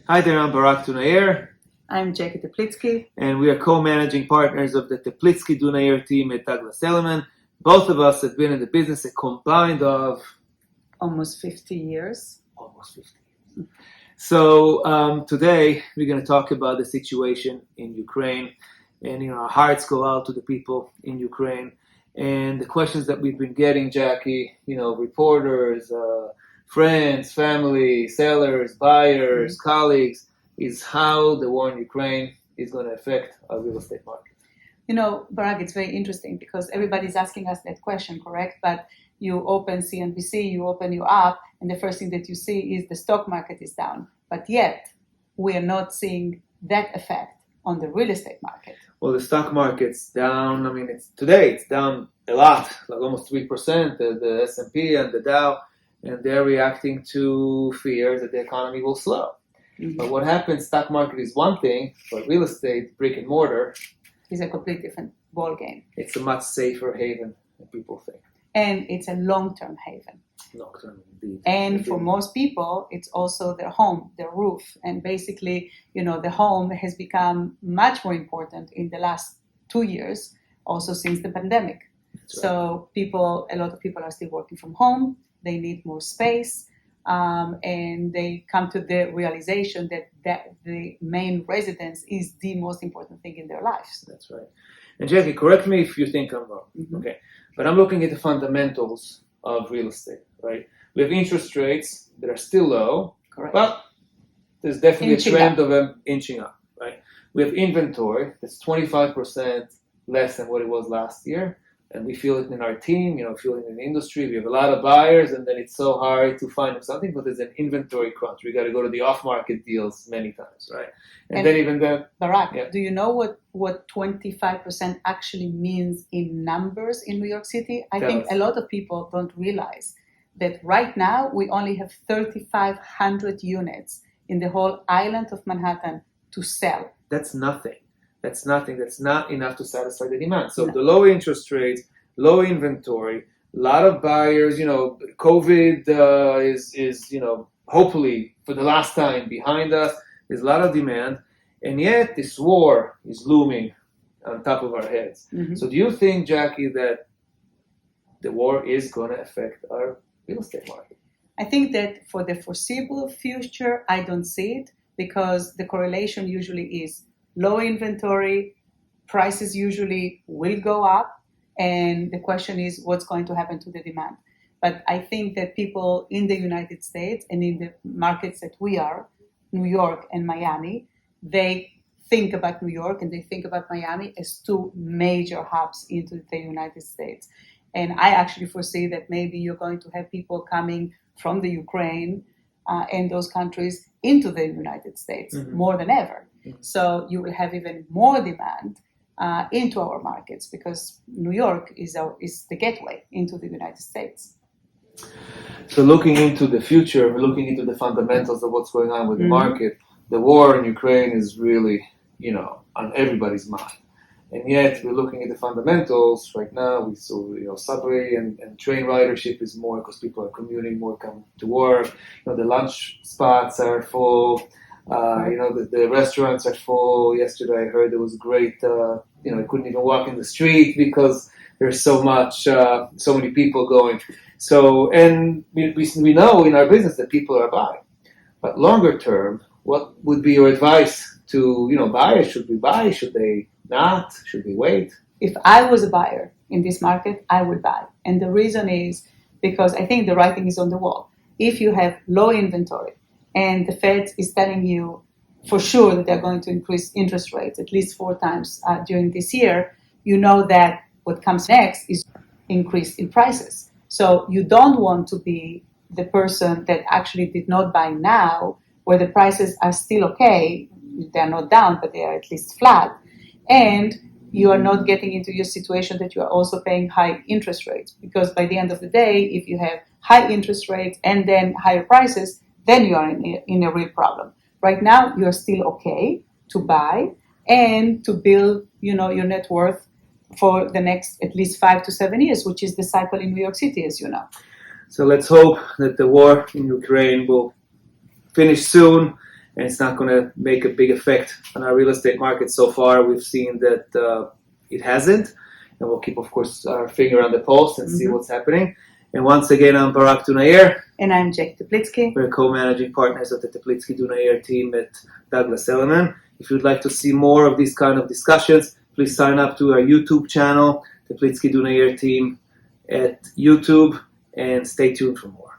Hi there, I'm Dunayer, I'm Jackie Teplitzky. and we are co-managing partners of the Teplitzky Dunayer team at Douglas Elliman. Both of us have been in the business a combined of almost 50 years. So today we're going to talk about the situation in Ukraine, and our hearts go out to the people in Ukraine. And the questions that we've been getting, Jackie, reporters, friends, family, sellers, buyers, colleagues, is how the war in Ukraine is going to affect our real estate market. Barak, it's very interesting because everybody's asking us that question, correct? But you open CNBC, you open your app, and the first thing that you see is the stock market is down. But yet, we are not seeing that effect on the real estate market. Well, the stock market's down. Today it's down a lot, like almost 3%, the S&P and the Dow, and they're reacting to fears that the economy will slow. Mm-hmm. But what happens, stock market is one thing, but real estate, brick and mortar, is a completely different ball game. It's a much safer haven than people think. And it's a long-term haven. Long-term, indeed. And for most people, it's also their home, their roof. And basically, the home has become much more important in the last 2 years, also since the pandemic. That's right. So a lot of people are still working from home. They need more space. And they come to the realization that the main residence is the most important thing in their lives. That's right. And Jackie, correct me if you think I'm wrong. Mm-hmm. Okay. But I'm looking at the fundamentals of real estate, right? We have interest rates that are still low, correct, but there's definitely a trend of them inching up, right? We have inventory that's 25% less than what it was last year. And we feel it in our team, feel it in the industry. We have a lot of buyers, and then it's so hard to find something, but there's an inventory crunch. We got to go to the off-market deals many times, right? And then even then, Barak, do you know what 25% actually means in numbers in New York City? I think a lot of people don't realize that right now we only have 3,500 units in the whole island of Manhattan to sell. That's nothing. That's nothing. That's not enough to satisfy the demand. So the low interest rates, low inventory, a lot of buyers, COVID is hopefully for the last time behind us. There's a lot of demand. And yet this war is looming on top of our heads. Mm-hmm. So do you think, Jackie, that the war is going to affect our real estate market? I think that for the foreseeable future, I don't see it because the correlation usually is low inventory, prices usually will go up, and the question is what's going to happen to the demand. But I think that people in the United States and in the markets that we are, New York and Miami, they think about New York and they think about Miami as two major hubs into the United States. And I actually foresee that maybe you're going to have people coming from the Ukraine and those countries into the United States more than ever. So you will have even more demand into our markets because New York is the gateway into the United States. So looking into the future, looking into the fundamentals of what's going on with the market, the war in Ukraine is really, on everybody's mind. And yet we're looking at the fundamentals right now. We saw, subway and train ridership is more because people are commuting more, come to work. The lunch spots are full. The restaurants are full. Yesterday I heard there was great, I couldn't even walk in the street because there's so many people going. So, and we know in our business that people are buying. But longer term, what would be your advice to, buyers? Should we buy? Should they not? Should we wait? If I was a buyer in this market, I would buy. And the reason is because I think the writing is on the wall. If you have low inventory, and the Fed is telling you for sure that they're going to increase interest rates at least 4 times during this year, you know that what comes next is increase in prices. So you don't want to be the person that actually did not buy now, where the prices are still okay. They're not down, but they are at least flat. And you are not getting into your situation that you are also paying high interest rates. Because by the end of the day, if you have high interest rates and then higher prices, then you are in a real problem. Right now, you're still okay to buy and to build, your net worth for the next at least 5 to 7 years, which is the cycle in New York City, as you know. So let's hope that the war in Ukraine will finish soon and it's not going to make a big effect on our real estate market. So far, we've seen that it hasn't, and we'll keep, of course, our finger on the pulse and see what's happening. And once again, I'm Barak Dunayer. And I'm Jack Teplitzky. We're co-managing partners of the Teplitzky Dunayer team at Douglas Elliman. If you'd like to see more of these kind of discussions, please sign up to our YouTube channel, Teplitzky Dunayer team at YouTube, and stay tuned for more.